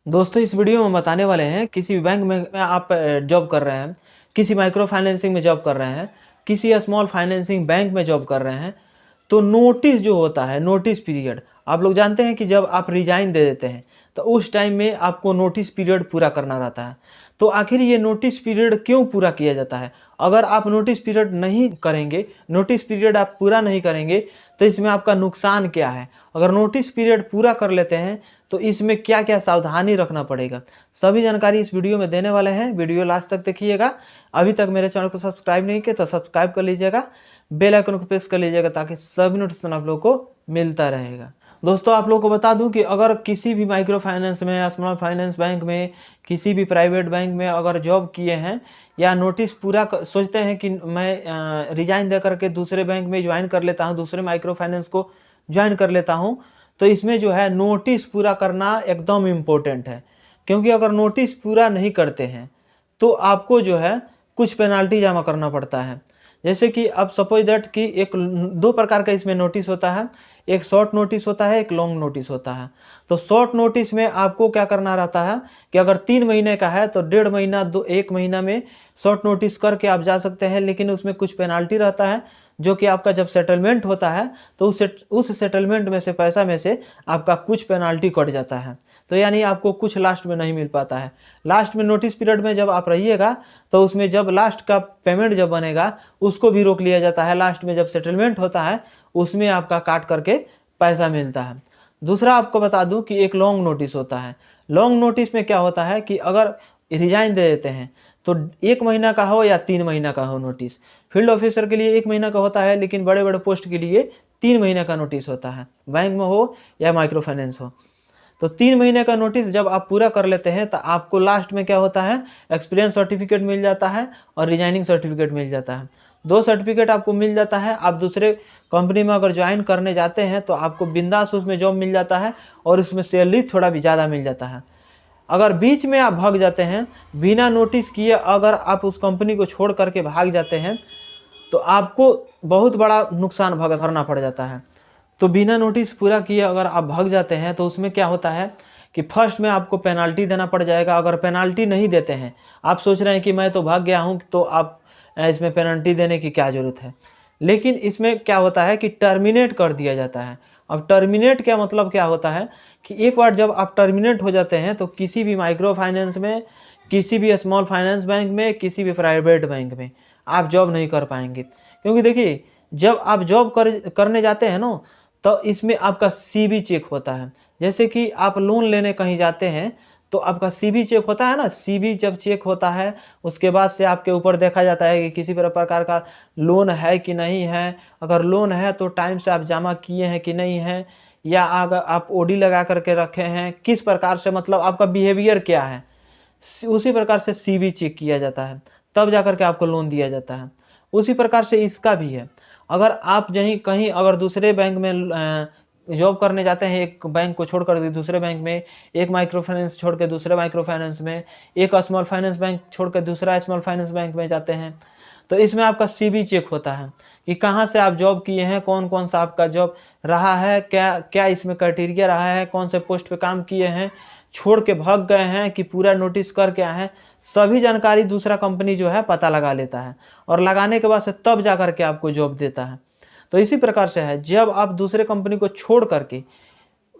दोस्तों इस वीडियो में बताने वाले हैं किसी बैंक में आप जॉब कर रहे हैं, किसी माइक्रो फाइनेंसिंग में जॉब कर रहे हैं, किसी स्मॉल फाइनेंसिंग बैंक में जॉब कर रहे हैं, तो नोटिस जो होता है, नोटिस पीरियड, आप लोग जानते हैं कि जब आप रिजाइन दे देते हैं तो उस टाइम में आपको नोटिस पीरियड पूरा करना रहता है। तो आखिर ये नोटिस पीरियड क्यों पूरा किया जाता है? अगर आप नोटिस पीरियड नहीं करेंगे, नोटिस पीरियड आप पूरा नहीं करेंगे तो इसमें आपका नुकसान क्या है? अगर नोटिस पीरियड पूरा कर लेते हैं तो इसमें क्या क्या सावधानी रखना पड़ेगा, सभी जानकारी इस वीडियो में देने वाले हैं। वीडियो लास्ट तक देखिएगा। अभी तक मेरे चैनल को सब्सक्राइब नहीं किया तो सब्सक्राइब कर लीजिएगा, बेल आइकन को प्रेस कर लीजिएगा ताकि सभी नोटिफिकेशन आप लोग को मिलता रहेगा। दोस्तों आप लोग को बता दूं कि अगर किसी भी माइक्रो फाइनेंस में या स्मॉल फाइनेंस बैंक में, किसी भी प्राइवेट बैंक में अगर जॉब किए हैं या नोटिस पूरा सोचते हैं कि मैं रिजाइन दे करके दूसरे बैंक में ज्वाइन कर लेता हूं, दूसरे माइक्रो फाइनेंस को ज्वाइन कर लेता हूं, तो इसमें जो है नोटिस पूरा करना एकदम इम्पोर्टेंट है। क्योंकि अगर नोटिस पूरा नहीं करते हैं तो आपको जो है कुछ पेनाल्टी जमा करना पड़ता है। जैसे कि अब सपोज दैट कि एक दो प्रकार का इसमें नोटिस होता है, एक शॉर्ट नोटिस होता है, एक लॉन्ग नोटिस होता है। तो शॉर्ट नोटिस में आपको क्या करना रहता है कि अगर 3 महीने का है तो 1.5 महीना, 1 महीना में शॉर्ट नोटिस करके आप जा सकते हैं, लेकिन उसमें कुछ पेनाल्टी रहता है जो कि आपका जब सेटलमेंट होता है तो उस सेटलमेंट में से पैसा में से आपका कुछ पेनाल्टी कट जाता है। तो यानी आपको कुछ लास्ट में नहीं मिल पाता है। लास्ट में नोटिस पीरियड में जब आप रहिएगा तो उसमें जब लास्ट का पेमेंट जब बनेगा उसको भी रोक लिया जाता है। लास्ट में जब सेटलमेंट होता है उसमें आपका काट करके पैसा मिलता है। दूसरा आपको बता दूं कि एक लॉन्ग नोटिस होता है। लॉन्ग नोटिस में क्या होता है कि अगर रिजाइन दे देते हैं तो 1 महीना का हो या 3 महीना का हो नोटिस। फील्ड ऑफिसर के लिए 1 महीना का होता है, लेकिन बड़े बड़े पोस्ट के लिए 3 महीने का नोटिस होता है, बैंक में हो या माइक्रो फाइनेंस हो। तो 3 महीने का नोटिस जब आप पूरा कर लेते हैं तो आपको लास्ट में क्या होता है, एक्सपीरियंस सर्टिफिकेट मिल जाता है और रिजाइनिंग सर्टिफिकेट मिल जाता है। 2 सर्टिफिकेट आपको मिल जाता है। आप दूसरे कंपनी में अगर ज्वाइन करने जाते हैं तो आपको बिंदास उसमें जॉब मिल जाता है और उसमें सैलरी थोड़ा भी ज़्यादा मिल जाता है। अगर बीच में आप भाग जाते हैं बिना नोटिस किए, अगर आप उस कंपनी को छोड़ करके भाग जाते हैं तो आपको बहुत बड़ा नुकसान भरना पड़ जाता है। तो बिना नोटिस पूरा किए अगर आप भाग जाते हैं तो उसमें क्या होता है कि फर्स्ट में आपको पेनाल्टी देना पड़ जाएगा। अगर पेनाल्टी नहीं देते हैं, आप सोच रहे हैं कि मैं तो भाग गया हूं, तो आप इसमें पेनल्टी देने की क्या ज़रूरत है। लेकिन इसमें क्या होता है कि टर्मिनेट कर दिया जाता है। अब टर्मिनेट क्या मतलब क्या होता है कि एक बार जब आप टर्मिनेट हो जाते हैं तो किसी भी माइक्रो फाइनेंस में, किसी भी स्मॉल फाइनेंस बैंक में, किसी भी प्राइवेट बैंक में आप जॉब नहीं कर पाएंगे। क्योंकि देखिए जब आप जॉब करने जाते हैं ना तो इसमें आपका सीवी चेक होता है। जैसे कि आप लोन लेने कहीं जाते हैं तो आपका सीवी चेक होता है ना। सीवी जब चेक होता है उसके बाद से आपके ऊपर देखा जाता है कि किसी प्रकार का लोन है कि नहीं है। अगर लोन है तो टाइम से आप जमा किए हैं कि नहीं है, या अगर आप ओडी लगा करके रखे हैं, किस प्रकार से, मतलब आपका बिहेवियर क्या है, उसी प्रकार से सीवी चेक किया जाता है, तब जाकर के आपको लोन दिया जाता है। उसी प्रकार से इसका भी है। अगर आप कहीं अगर दूसरे बैंक में जॉब करने जाते हैं, एक बैंक को छोड़कर दूसरे बैंक में, एक माइक्रो फाइनेंस छोड़ के दूसरे माइक्रो फाइनेंस में, एक स्मॉल फाइनेंस बैंक छोड़ कर दूसरा स्मॉल फाइनेंस बैंक में जाते हैं, तो इसमें आपका सीवी चेक होता है कि कहाँ से आप जॉब किए हैं, कौन कौन सा आपका जॉब रहा है, क्या क्या इसमें क्राइटेरिया रहा है, कौन से पोस्ट पे काम किए हैं, छोड़ के भाग गए हैं कि पूरा नोटिस करके आए हैं। सभी जानकारी दूसरा कंपनी जो है पता लगा लेता है और लगाने के बाद से तब जा करके आपको जॉब देता है। तो इसी प्रकार से है, जब आप दूसरे कंपनी को छोड़ करके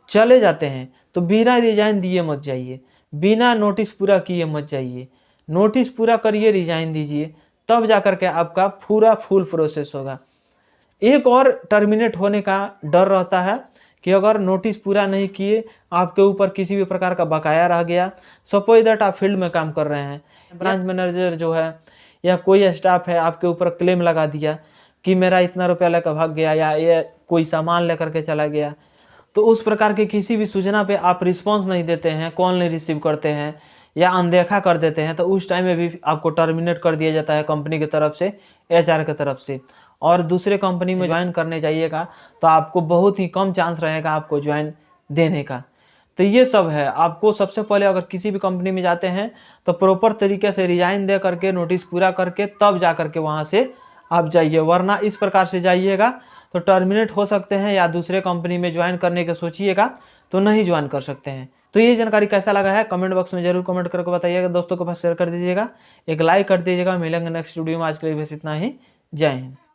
चले जाते हैं तो बिना रिजाइन दिए मत जाइए, बिना नोटिस पूरा किए मत जाइए। नोटिस पूरा करिए, रिजाइन दीजिए, तब जा करके आपका पूरा फुल प्रोसेस होगा। एक और टर्मिनेट होने का डर रहता है कि अगर नोटिस पूरा नहीं किए, आपके ऊपर किसी भी प्रकार का बकाया रह गया। सपोज दैट आप फील्ड में काम कर रहे हैं, ब्रांच मैनेजर जो है या कोई स्टाफ है आपके ऊपर क्लेम लगा दिया कि मेरा इतना रुपया लेकर भाग गया या ये कोई सामान लेकर के चला गया, तो उस प्रकार के किसी भी सूचना पे आप रिस्पांस नहीं देते हैं, कॉल नहीं रिसीव करते हैं या अनदेखा कर देते हैं, तो उस टाइम में भी आपको टर्मिनेट कर दिया जाता है कंपनी की तरफ से, एचआर की तरफ से। और दूसरे कंपनी में ज्वाइन करने जाइएगा तो आपको बहुत ही कम चांस रहेगा आपको ज्वाइन देने का। तो ये सब है। आपको सबसे पहले अगर किसी भी कंपनी में जाते हैं तो प्रॉपर तरीके से रिजाइन दे करके, नोटिस पूरा करके तब जा करके वहाँ से आप जाइए, वरना इस प्रकार से जाइएगा तो टर्मिनेट हो सकते हैं या दूसरे कंपनी में ज्वाइन करने के सोचिएगा तो नहीं ज्वाइन कर सकते हैं। तो ये जानकारी कैसा लगा है कमेंट बॉक्स में जरूर कमेंट करके बताइएगा, दोस्तों के पास शेयर कर दीजिएगा, एक लाइक कर दीजिएगा। मिलेंगे नेक्स्ट वीडियो में, आज के लिए बस इतना ही। जय हिंद।